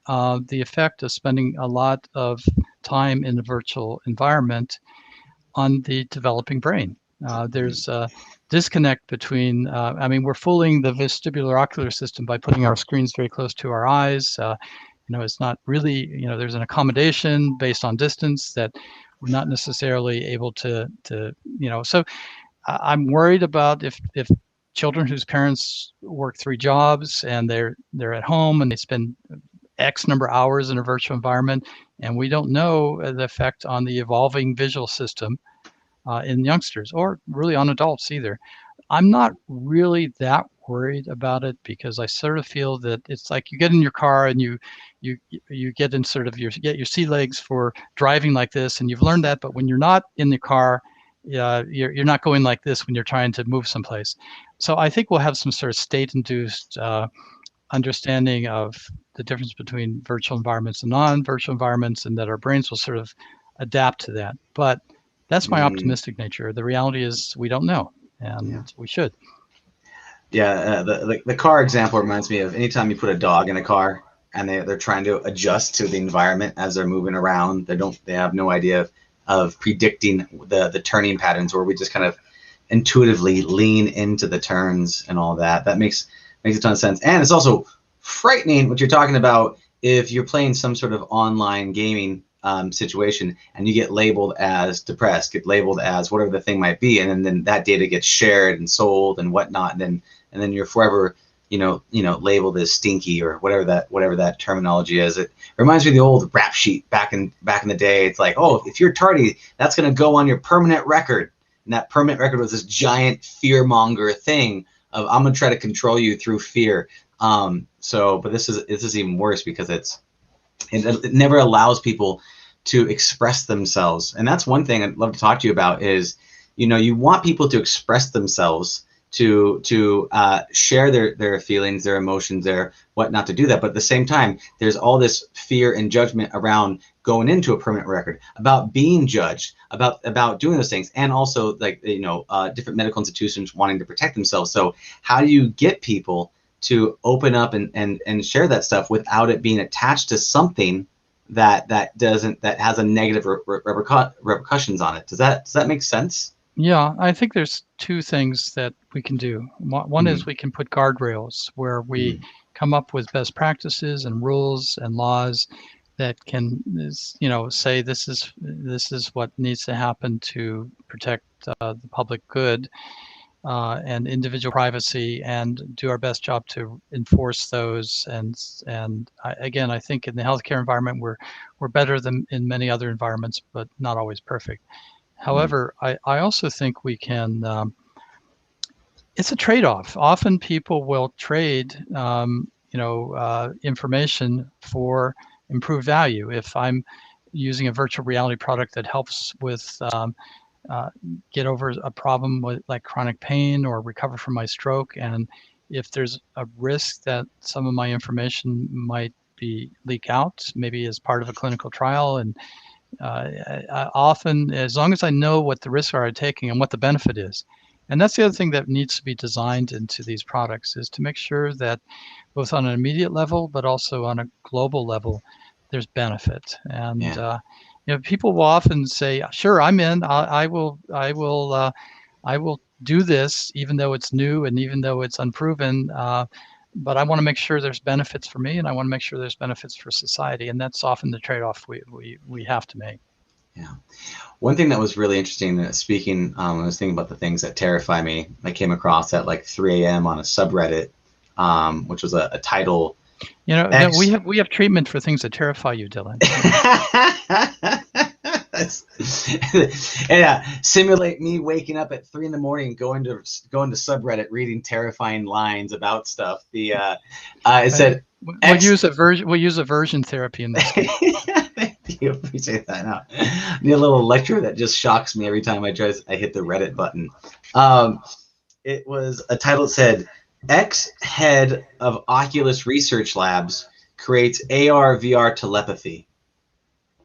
the effect of spending a lot of time in the virtual environment on the developing brain. There's a disconnect between, we're fooling the vestibular ocular system by putting our screens very close to our eyes. It's not really, there's an accommodation based on distance that we're not necessarily able to so I'm worried about if children whose parents work 3 jobs and they're at home and they spend X number of hours in a virtual environment, and we don't know the effect on the evolving visual system in youngsters or really on adults either. I'm not really that worried about it because I sort of feel that it's like you get in your car and you get in sort of get your sea legs for driving like this, and you've learned that. But when you're not in the car, you're not going like this when you're trying to move someplace. So I think we'll have some sort of state-induced understanding of the difference between virtual environments and non-virtual environments, and that our brains will sort of adapt to that. But that's my optimistic nature. The reality is we don't know, and we should. Yeah, the car example reminds me of anytime you put a dog in a car and they're trying to adjust to the environment as they're moving around. They have no idea of predicting the turning patterns, where we just kind of intuitively lean into the turns and all that. That makes a ton of sense. And it's also frightening what you're talking about if you're playing some sort of online gaming situation and you get labeled as depressed, get labeled as whatever the thing might be, and then that data gets shared and sold and whatnot, and then you're forever labeled as stinky or whatever that terminology is. It reminds me of the old rap sheet back in the day. It's like, oh, if you're tardy, that's going to go on your permanent record. And that permanent record was this giant fear monger thing of, I'm going to try to control you through fear. But this is even worse because it never allows people to express themselves. And that's one thing I'd love to talk to you about is, you want people to express themselves, to share their feelings, their emotions, their whatnot, to do that. But at the same time, there's all this fear and judgment around going into a permanent record, about being judged, about doing those things, and also different medical institutions wanting to protect themselves. So how do you get people to open up and share that stuff without it being attached to something that has a negative repercussions on it? Does that make sense? Yeah, I think there's two things that we can do. One is we can put guardrails where we come up with best practices and rules and laws that can, say this is what needs to happen to protect the public good and individual privacy, and do our best job to enforce those. And I think in the healthcare environment we're better than in many other environments, but not always perfect. However, I also think we can. It's a trade-off. Often people will trade, information for improved value. If I'm using a virtual reality product that helps with get over a problem with like chronic pain or recover from my stroke, and if there's a risk that some of my information might be leak out, maybe as part of a clinical trial, and I often, as long as I know what the risks are I'm taking and what the benefit is. And that's the other thing that needs to be designed into these products, is to make sure that both on an immediate level, but also on a global level, there's benefit. And people will often say, "Sure, I'm in. I will do this, even though it's new and even though it's unproven. But I want to make sure there's benefits for me, and I want to make sure there's benefits for society." And that's often the trade-off we have to make. Yeah. One thing that was really interesting, speaking, I was thinking about the things that terrify me. I came across at like 3 a.m. on a subreddit, which was a title. We have treatment for things that terrify you, Dylan. Simulate me waking up at 3 a.m, going to subreddit, reading terrifying lines about stuff. It said we'll use aversion therapy in this case. Thank you, appreciate that. Now, I need a little lecture that just shocks me every time I hit the Reddit button. It was a title that said, "Ex-head of Oculus Research Labs creates AR/VR telepathy."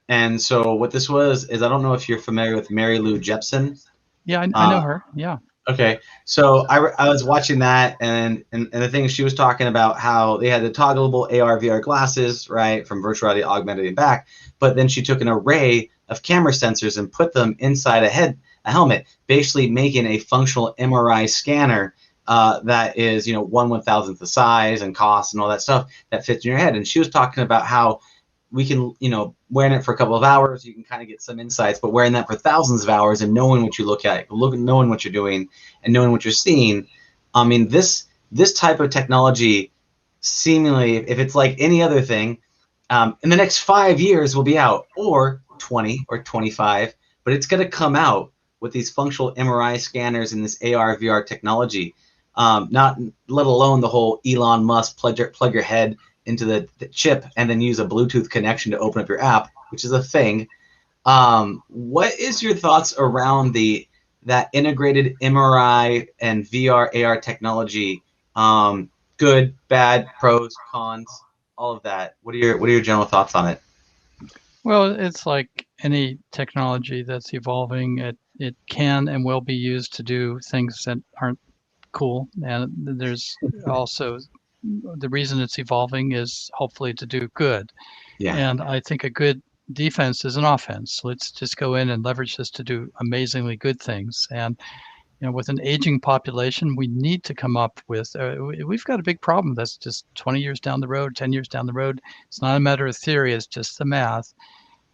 And so what this was is, I don't know if you're familiar with Mary Lou Jepsen. Yeah, I know her. Yeah. Okay, so I was watching that, and the thing she was talking about how they had the toggleable AR/VR glasses, right, from virtual reality, augmented, and back. But then she took an array of camera sensors and put them inside a helmet, basically making a functional MRI scanner that is 1/1000th the size and cost and all that stuff that fits in your head. And she was talking about how we can, wearing it for a couple of hours, you can kind of get some insights, but wearing that for thousands of hours and knowing what you look at, knowing what you're doing and knowing what you're seeing. I mean, this type of technology, seemingly, if it's like any other thing, in the next 5 years will be out, or 20 or 25, but it's going to come out with these functional MRI scanners and this AR VR technology. Not let alone the whole Elon Musk plug your head into the chip and then use a Bluetooth connection to open up your app, which is a thing. What is your thoughts around that integrated MRI and VR AR technology? Good, bad, pros, cons, all of that. What are your general thoughts on it? Well, it's like any technology that's evolving. It can and will be used to do things that aren't cool. And there's also the reason it's evolving is hopefully to do good. Yeah. And I think a good defense is an offense. Let's just go in and leverage this to do amazingly good things. And with an aging population, we need to come up with. We've got a big problem that's just 20 years down the road, 10 years down the road. It's not a matter of theory; it's just the math.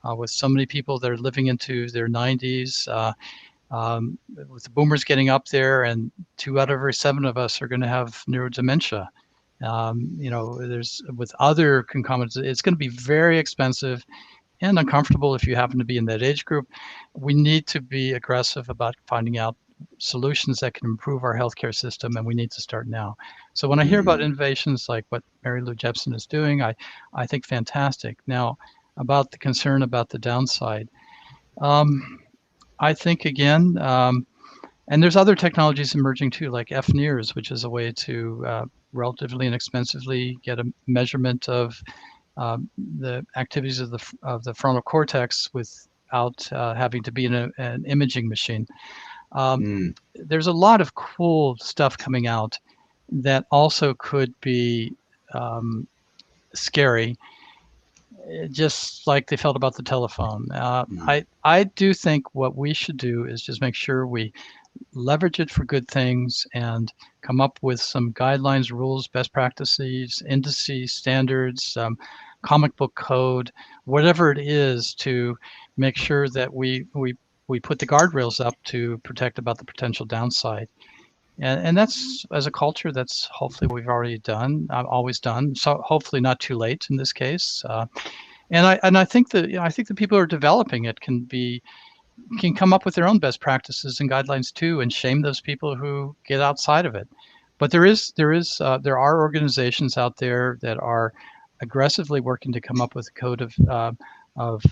With so many people that are living into their 90s, with the boomers getting up there, and 2 out of every 7 of us are going to have neurodementia. There's with other concomitants, it's going to be very expensive and uncomfortable if you happen to be in that age group. We need to be aggressive about finding out solutions that can improve our healthcare system, and we need to start now. So when I hear about innovations like what Mary Lou Jepson is doing, I think fantastic. Now, about the concern about the downside, I think again, and there's other technologies emerging too, like FNIRS, which is a way to relatively inexpensively get a measurement of the activities of the frontal cortex without having to be in an imaging machine. There's a lot of cool stuff coming out that also could be scary, just like they felt about the telephone. I do think what we should do is just make sure we leverage it for good things and come up with some guidelines, rules, best practices, indices, standards, comic book code, whatever it is, to make sure that we put the guardrails up to protect about the potential downside. And that's, as a culture, that's hopefully what we've already done, always done. So hopefully not too late in this case. And I think the people who are developing it can come up with their own best practices and guidelines too, and shame those people who get outside of it. But there are organizations out there that are aggressively working to come up with a code of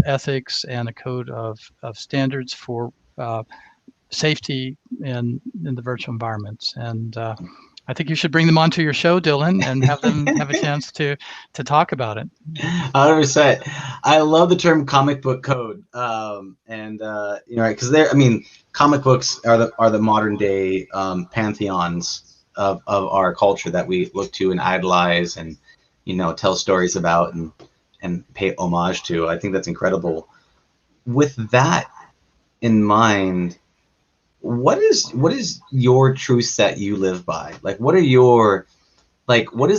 ethics and a code of standards for safety in the virtual environments. And I think you should bring them onto your show, Dylan, and have them have a chance to talk about it. 100%. I love the term comic book code, because comic books are the modern day pantheons of our culture that we look to and idolize and tell stories about and pay homage to. I think that's incredible. With that in mind, what is your truth that you live by? Like, what is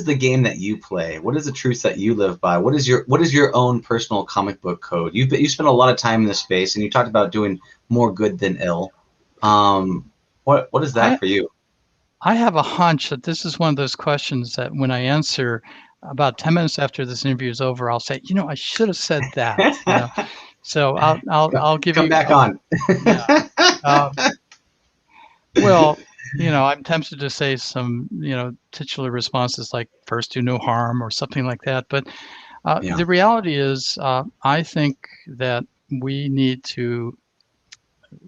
the game that you play? What is the truth that you live by? What is your own personal comic book code? You spent a lot of time in this space, and you talked about doing more good than ill. What is that for you? I have a hunch that this is one of those questions that when I answer about 10 minutes after this interview is over, I'll say, I should have said that. So I'll give come you back on. Yeah. Well, I'm tempted to say some, titular responses like first do no harm or something like that. But the reality is, I think that we need to,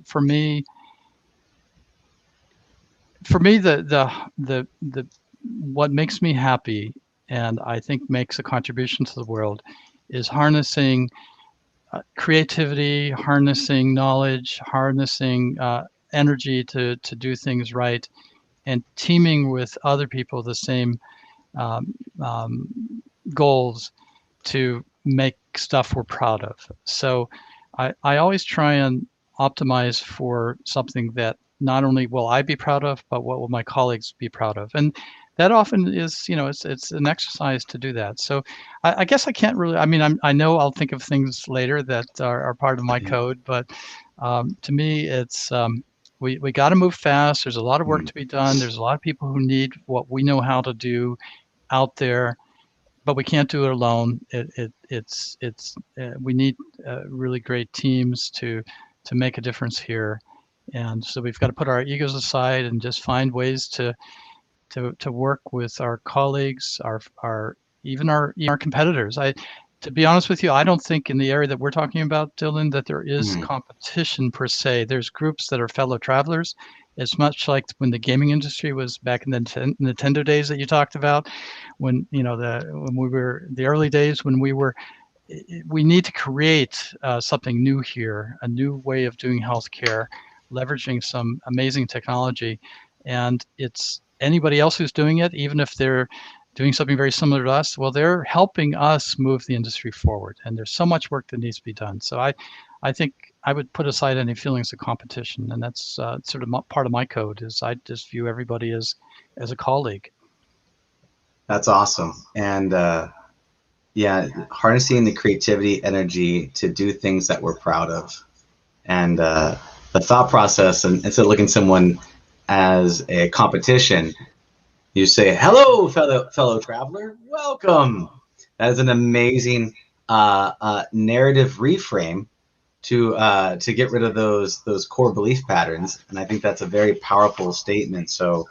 for me, the what makes me happy and I think makes a contribution to the world is harnessing creativity, harnessing knowledge, harnessing energy to do things right, and teaming with other people the same goals to make stuff we're proud of. So I always try and optimize for something that not only will I be proud of, but what will my colleagues be proud of. And that often is, it's an exercise to do that. So I guess I can't really, I know I'll think of things later that are part of my code, but to me, it's, we got to move fast. There's a lot of work to be done. There's a lot of people who need what we know how to do out there, but we can't do it alone. We need really great teams to make a difference here. And so we've got to put our egos aside and just find ways to work with our colleagues, even our competitors. To be honest with you, I don't think in the area that we're talking about, Dylan, that there is competition per se. There's groups that are fellow travelers. It's much like when the gaming industry was back in the Nintendo days that you talked about, when when we were the early days when we need to create something new here, a new way of doing healthcare, leveraging some amazing technology, and it's anybody else who's doing it, even if they're doing something very similar to us, well, they're helping us move the industry forward. And there's so much work that needs to be done. So I think I would put aside any feelings of competition. And that's sort of part of my code is I just view everybody as a colleague. That's awesome. And harnessing the creativity, energy to do things that we're proud of. And the thought process, and instead of looking at someone as a competition, you say, hello, fellow traveler, welcome. That is an amazing narrative reframe to get rid of those core belief patterns. And I think that's a very powerful statement. So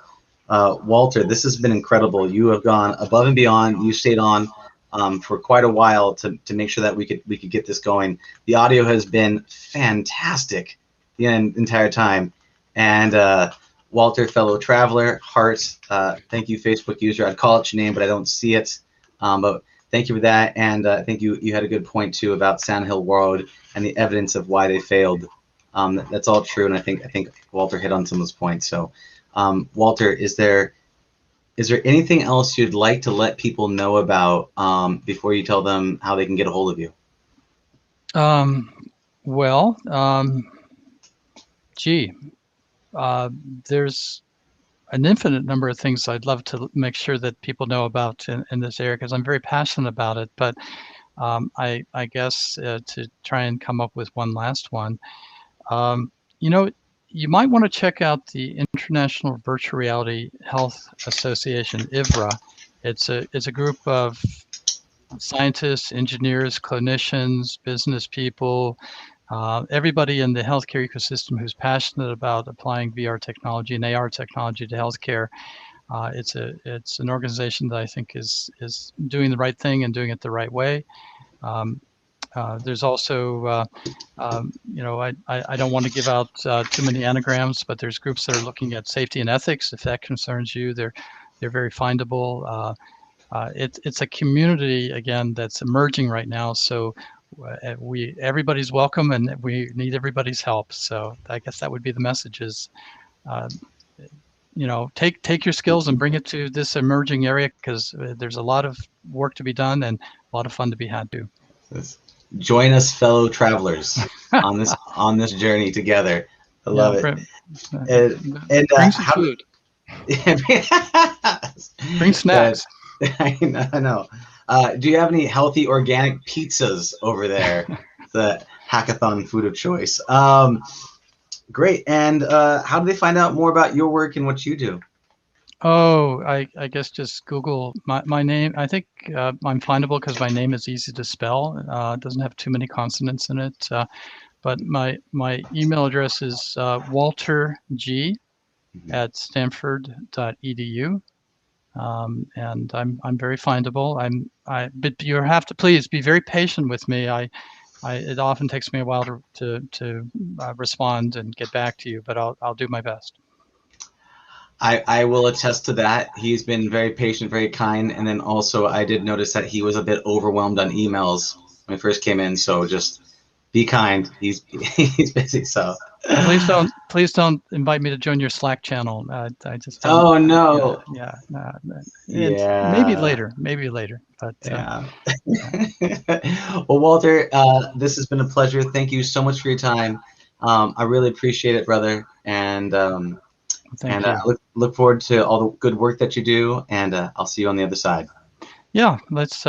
Walter, this has been incredible. You have gone above and beyond. You stayed on for quite a while to make sure that we could get this going. The audio has been fantastic the entire time. And Walter, fellow traveler, Heart, thank you, Facebook user. I'd call it your name, but I don't see it. But thank you for that. And I think you had a good point too about Sandhill Road and the evidence of why they failed. That's all true, and I think Walter hit on some of those points. So, Walter, is there anything else you'd like to let people know about before you tell them how they can get a hold of you? There's an infinite number of things I'd love to make sure that people know about in this area because I'm very passionate about it. But I guess to try and come up with one last one, you might want to check out the International Virtual Reality Health Association, IVRA. It's a group of scientists, engineers, clinicians, business people, everybody in the healthcare ecosystem who's passionate about applying VR technology and AR technology to healthcare. It's an organization that I think is doing the right thing and doing it the right way. There's also, I don't want to give out too many anagrams, but there's groups that are looking at safety and ethics. If that concerns you, they're very findable. It's a community again that's emerging right now. So everybody's welcome, and we need everybody's help. So I guess that would be the message: is take your skills and bring it to this emerging area because there's a lot of work to be done and a lot of fun to be had too. Join us, fellow travelers, on this journey together. I love it. Bring some food. Bring snacks. I know. Do you have any healthy organic pizzas over there? The hackathon food of choice. Great. And how do they find out more about your work and what you do? Oh, I guess just Google my name. I think I'm findable because my name is easy to spell. It doesn't have too many consonants in it. But my email address is walterg@stanford.edu. And I'm very findable. But you have to please be very patient with me. It often takes me a while to respond and get back to you, but I'll do my best. I will attest to that. He's been very patient, very kind, and then also I did notice that he was a bit overwhelmed on emails when he first came in. So just be kind. He's busy. So please don't invite me to join your Slack channel. I just don't. Oh no. Yeah. Maybe later. But yeah. Well, Walter, this has been a pleasure. Thank you so much for your time. I really appreciate it, brother. And Thank you. Look forward to all the good work that you do, and I'll see you on the other side. Yeah, let's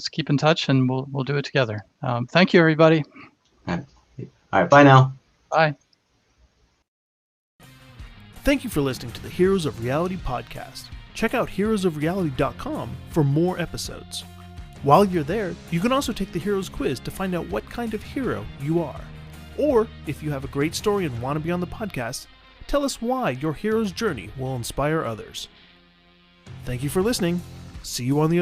keep in touch, and we'll do it together. Thank you, everybody. All right, bye now. Bye. Thank you for listening to the Heroes of Reality podcast. Check out heroesofreality.com for more episodes. While you're there, you can also take the Heroes quiz to find out what kind of hero you are. Or if you have a great story and want to be on the podcast, tell us why your hero's journey will inspire others. Thank you for listening. See you on the other